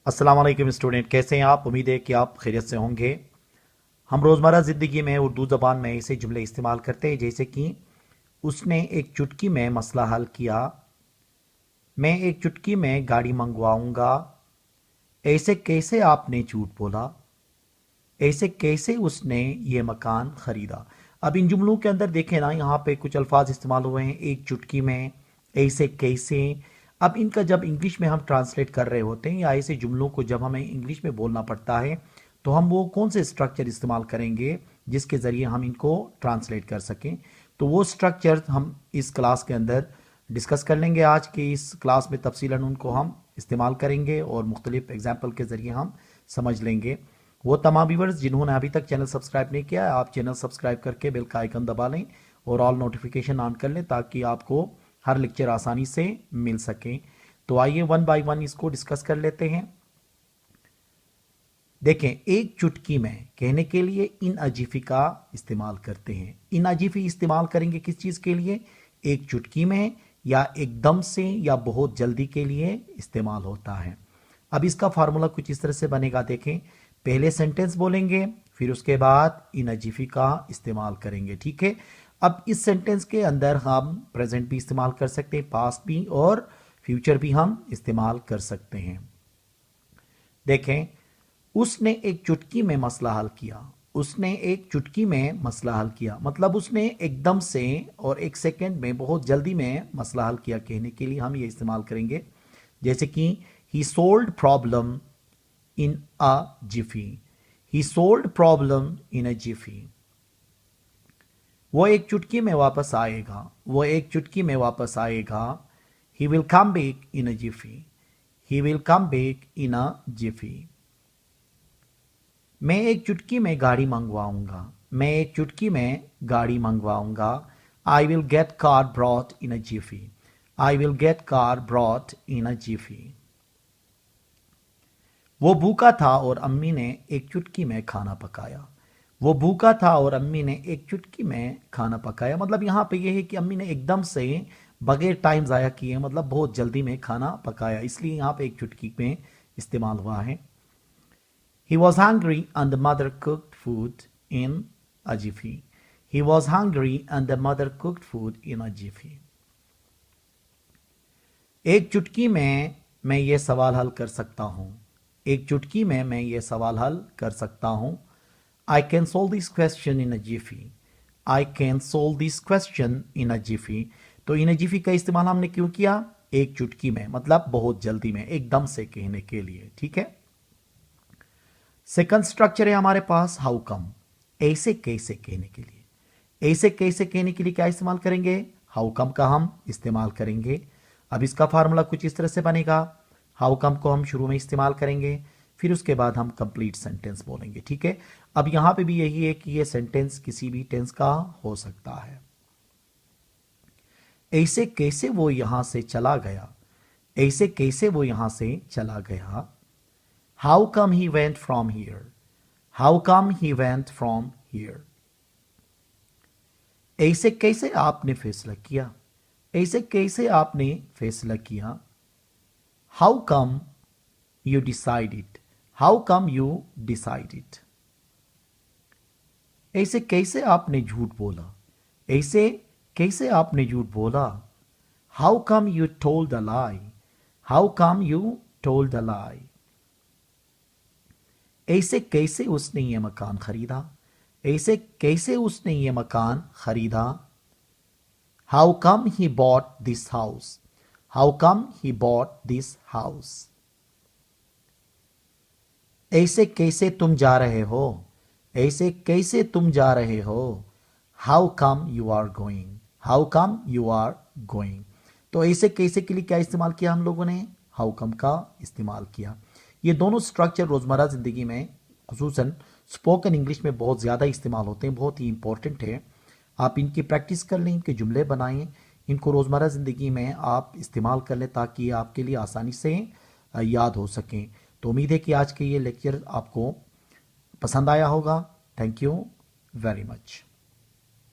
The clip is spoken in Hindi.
अस्सलाम वालेकुम स्टूडेंट, कैसे हैं आप? उम्मीद है कि आप खैरियत से होंगे। हम रोज़मर्रा ज़िंदगी में उर्दू ज़बान में ऐसे जुमले इस्तेमाल करते हैं जैसे कि उसने एक चुटकी में मसला हल किया, मैं एक चुटकी में गाड़ी मंगवाऊंगा, ऐसे कैसे आपने झूठ बोला, ऐसे कैसे उसने ये मकान ख़रीदा। अब इन जुमलों के अंदर देखें ना, यहाँ पे कुछ अल्फाज इस्तेमाल हुए हैं, एक चुटकी में, ऐसे कैसे। अब इनका जब इंग्लिश में हम ट्रांसलेट कर रहे होते हैं या ऐसे जुमलों को जब हमें इंग्लिश में बोलना पड़ता है तो हम वो कौन से स्ट्रक्चर इस्तेमाल करेंगे जिसके ज़रिए हम इनको ट्रांसलेट कर सकें। तो वो स्ट्रक्चर हम इस क्लास के अंदर डिस्कस कर लेंगे। आज की इस क्लास में तफसीलन उनको हम इस्तेमाल करेंगे और मुख्तलिफ एग्जाम्पल के ज़रिए हम समझ लेंगे। वो तमाम व्यूअर्स जिन्होंने अभी तक चैनल सब्सक्राइब नहीं किया है, आप चैनल सब्सक्राइब करके बेल का आइकन दबा लें और ऑल नोटिफिकेशन ऑन कर लें ताकि आपको हर लेक्चर आसानी से मिल सके। तो आइए वन बाय वन इसको डिस्कस कर लेते हैं। देखें, एक चुटकी में कहने के लिए इन अजीफी का इस्तेमाल करते हैं। इन अजीफी इस्तेमाल करेंगे किस चीज़ के लिए? एक चुटकी में या एकदम से या बहुत जल्दी के लिए इस्तेमाल होता है। अब इसका फार्मूला कुछ इस तरह से बनेगा। देखें, पहले सेंटेंस बोलेंगे, फिर उसके बाद इन अजीफी का इस्तेमाल करेंगे। ठीक है। अब इस सेंटेंस के अंदर हम प्रेजेंट भी इस्तेमाल कर सकते हैं, पास्ट भी और फ्यूचर भी हम इस्तेमाल कर सकते हैं। देखें, उसने एक चुटकी में मसला हल किया। उसने एक चुटकी में मसला हल किया मतलब उसने एकदम से और एक सेकंड में, बहुत जल्दी में मसला हल किया कहने के लिए हम ये इस्तेमाल करेंगे। जैसे कि he solved problem in a jiffy. He solved problem in a jiffy. वो एक चुटकी में वापस आएगा। वो एक चुटकी में वापस आएगा। He will come back in a jiffy. He will come back in a jiffy. मैं एक चुटकी में गाड़ी मंगवाऊंगा। मैं एक चुटकी में गाड़ी मंगवाऊंगा। I will get car brought in a jiffy. I will get car brought in a jiffy. वो भूखा था और अम्मी ने एक चुटकी में खाना पकाया। वो भूखा था और अम्मी ने एक चुटकी में खाना पकाया मतलब यहां पे ये है कि अम्मी ने एकदम से बगैर टाइम ज़ाया किए, मतलब बहुत जल्दी में खाना पकाया, इसलिए यहां पे एक चुटकी में इस्तेमाल हुआ है। He was hungry and the mother cooked food in a jiffy. He was hungry and the mother cooked food in a jiffy. एक चुटकी में मैं ये सवाल हल कर सकता हूँ। एक चुटकी में मैं ये सवाल हल कर सकता हूँ। I can solve this question in a jiffy. I can solve this question in a jiffy. तो in a jiffy का इस्तेमाल हमने क्यों किया? एक चुटकी में मतलब बहुत जल्दी में, एकदम से कहने के लिए। ठीक है। सेकंड स्ट्रक्चर है हमारे पास हाउ कम। ऐसे कैसे कहने के लिए, ऐसे कैसे कहने के लिए क्या इस्तेमाल करेंगे? हाउ कम का हम इस्तेमाल करेंगे। अब इसका फार्मूला कुछ इस तरह से बनेगा। हाउ कम को हम शुरू में इस्तेमाल करेंगे, फिर उसके बाद हम कंप्लीट सेंटेंस बोलेंगे। ठीक है। अब यहां पे भी यही है कि ये सेंटेंस किसी भी टेंस का हो सकता है। ऐसे कैसे वो यहां से चला गया। ऐसे कैसे वो यहां से चला गया। How come he went from here? How come he went from here? ऐसे कैसे आपने फैसला किया। ऐसे कैसे आपने फैसला किया। How come you decided? How come you decided? ऐसे कैसे आपने झूठ बोला। ऐसे कैसे आपने झूठ बोला। How come you told a lie? How come you told a lie? ऐसे कैसे उसने ये मकान खरीदा। ऐसे कैसे उसने ये मकान खरीदा। How come he bought this house. How come he bought this house. ऐसे कैसे तुम जा रहे हो। ऐसे कैसे तुम जा रहे हो। How come you are going. How come you are going. तो ऐसे कैसे के लिए क्या इस्तेमाल किया हम लोगों ने? हाउ कम का इस्तेमाल किया। ये दोनों स्ट्रक्चर रोज़मर्रा ज़िंदगी में, खुसूसन स्पोकन इंग्लिश में बहुत ज़्यादा इस्तेमाल होते हैं, बहुत ही इंपॉर्टेंट है। आप इनकी प्रैक्टिस कर लें, इनके जुमले बनाएं, इनको रोज़मर्रा ज़िंदगी में आप इस्तेमाल कर लें ताकि आपके लिए आसानी से याद हो सकें। तो उम्मीद है कि आज के ये लेक्चर आपको पसंद आया होगा। Thank you very much.